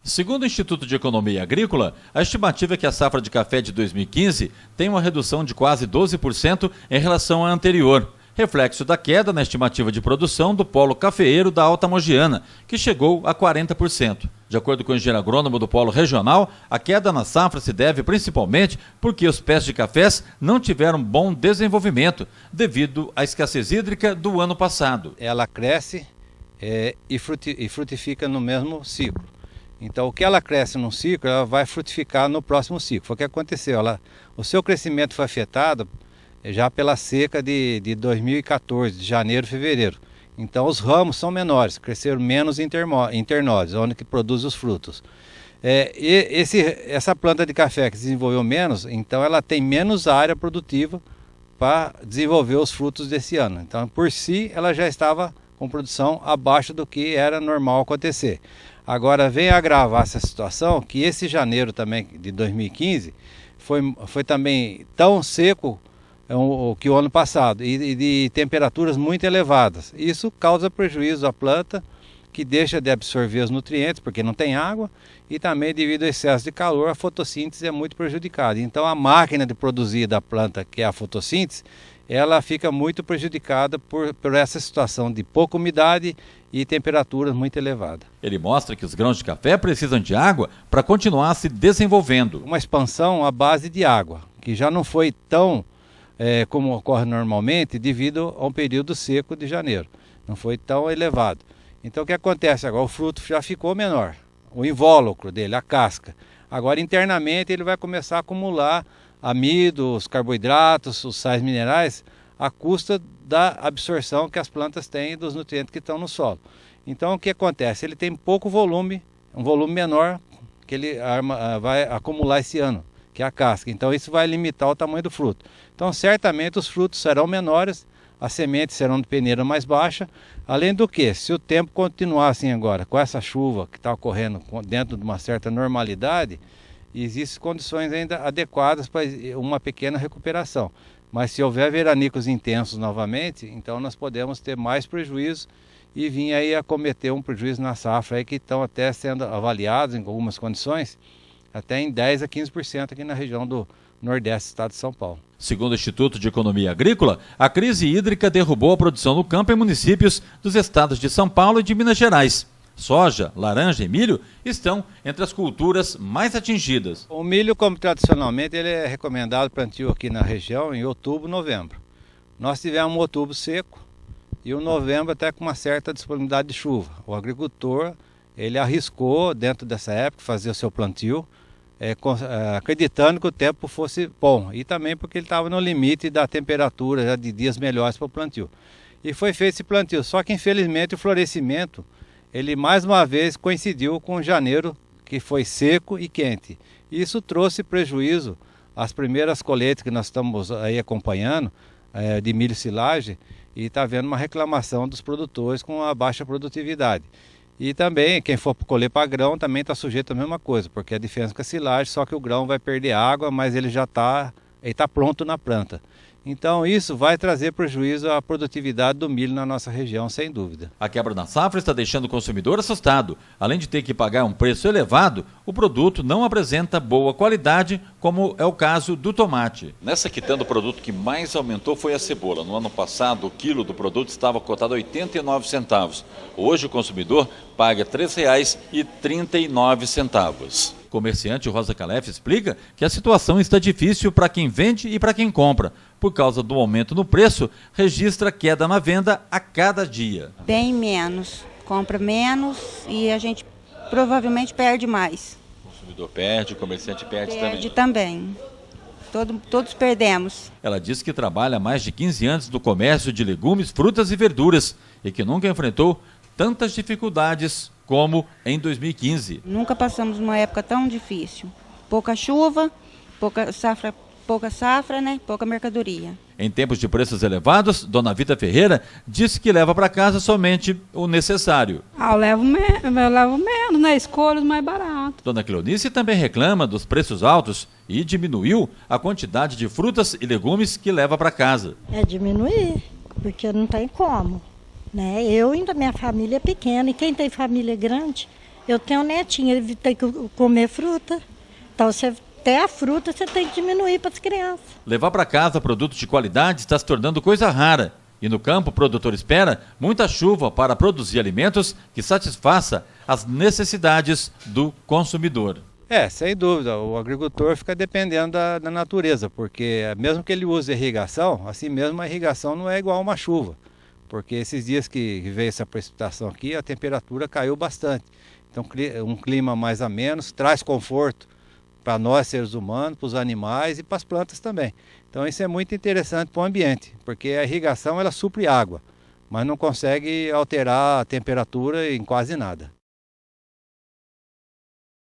Segundo o Instituto de Economia Agrícola, a estimativa é que a safra de café de 2015 tem uma redução de quase 12% em relação à anterior, reflexo da queda na estimativa de produção do polo cafeeiro da Alta Mogiana, que chegou a 40%. De acordo com o engenheiro agrônomo do polo regional, a queda na safra se deve principalmente porque os pés de cafés não tiveram bom desenvolvimento devido à escassez hídrica do ano passado. Ela cresce e frutifica no mesmo ciclo. Então, o que ela cresce num ciclo, ela vai frutificar no próximo ciclo. Foi o que aconteceu. O seu crescimento foi afetado já pela seca de 2014, de janeiro e fevereiro. Então, os ramos são menores, cresceram menos internoses, onde que produz os frutos. Essa planta de café que desenvolveu menos, então ela tem menos área produtiva para desenvolver os frutos desse ano. Então, por si, ela já estava com produção abaixo do que era normal acontecer. Agora vem agravar essa situação que esse janeiro também de 2015 foi também tão seco que o ano passado e de temperaturas muito elevadas. Isso causa prejuízo à planta, que deixa de absorver os nutrientes porque não tem água, e também devido ao excesso de calor a fotossíntese é muito prejudicada. Então a máquina de produzir da planta, que é a fotossíntese, ela fica muito prejudicada por essa situação de pouca umidade e temperaturas muito elevadas. Ele mostra que os grãos de café precisam de água para continuar se desenvolvendo. Uma expansão à base de água, que já não foi tão como ocorre normalmente devido a um período seco de janeiro. Não foi tão elevado. Então o que acontece agora? O fruto já ficou menor, o invólucro dele, a casca. Agora internamente ele vai começar a acumular amido, os carboidratos, os sais minerais, à custa da absorção que as plantas têm dos nutrientes que estão no solo. Então o que acontece? Ele tem pouco volume, um volume menor que ele vai acumular esse ano, que é a casca. Então isso vai limitar o tamanho do fruto. Então certamente os frutos serão menores, as sementes serão de peneira mais baixa, além do que, se o tempo continuar assim agora, com essa chuva que está ocorrendo dentro de uma certa normalidade, existem condições ainda adequadas para uma pequena recuperação. Mas se houver veranicos intensos novamente, então nós podemos ter mais prejuízo e vir aí a cometer um prejuízo na safra aí que estão até sendo avaliados em algumas condições, até em 10 a 15% aqui na região do Nordeste do estado de São Paulo. Segundo o Instituto de Economia Agrícola, a crise hídrica derrubou a produção no campo em municípios dos estados de São Paulo e de Minas Gerais. Soja, laranja e milho estão entre as culturas mais atingidas. O milho, como tradicionalmente, ele é recomendado plantio aqui na região em outubro, novembro. Nós tivemos um outubro seco e um novembro até com uma certa disponibilidade de chuva. O agricultor, ele arriscou dentro dessa época fazer o seu plantio, acreditando que o tempo fosse bom e também porque ele estava no limite da temperatura já de dias melhores para o plantio. E foi feito esse plantio, só que infelizmente o florescimento ele mais uma vez coincidiu com janeiro, que foi seco e quente. Isso trouxe prejuízo às primeiras colheitas que nós estamos aí acompanhando, de milho silagem, e está havendo uma reclamação dos produtores com a baixa produtividade. E também, quem for colher para grão também está sujeito à mesma coisa, porque é diferença com a silagem, só que o grão vai perder água, mas ele já está pronto na planta. Então isso vai trazer prejuízo à produtividade do milho na nossa região, sem dúvida. A quebra na safra está deixando o consumidor assustado. Além de ter que pagar um preço elevado, o produto não apresenta boa qualidade, como é o caso do tomate. Nessa quitanda, o produto que mais aumentou foi a cebola. No ano passado, o quilo do produto estava cotado a 89 centavos. Hoje o consumidor paga R$ 3,39. O comerciante Rosa Calef explica que a situação está difícil para quem vende e para quem compra. Por causa do aumento no preço, registra queda na venda a cada dia. Bem menos, compra menos e a gente provavelmente perde mais. O consumidor perde, o comerciante perde também. Perde também. Todos perdemos. Ela diz que trabalha há mais de 15 anos no comércio de legumes, frutas e verduras e que nunca enfrentou tantas dificuldades como em 2015. Nunca passamos uma época tão difícil. Pouca chuva, pouca safra, né? Pouca mercadoria. Em tempos de preços elevados, Dona Vita Ferreira disse que leva para casa somente o necessário. Eu levo menos, né? Escolho os mais baratos. Dona Cleonice também reclama dos preços altos e diminuiu a quantidade de frutas e legumes que leva para casa. É diminuir, porque não tem como. Né? Eu ainda, minha família é pequena, e quem tem família grande, Eu tenho um netinho, ele tem que comer fruta. Então, até a fruta você tem que diminuir para as crianças. Levar para casa produtos de qualidade está se tornando coisa rara. E no campo, o produtor espera muita chuva para produzir alimentos que satisfaça as necessidades do consumidor. Sem dúvida, o agricultor fica dependendo da natureza, porque mesmo que ele use irrigação, assim mesmo a irrigação não é igual a uma chuva. Porque esses dias que veio essa precipitação aqui, a temperatura caiu bastante. Então, um clima mais ameno traz conforto para nós, seres humanos, para os animais e para as plantas também. Então, isso é muito interessante para o ambiente, porque a irrigação ela supre água, mas não consegue alterar a temperatura em quase nada.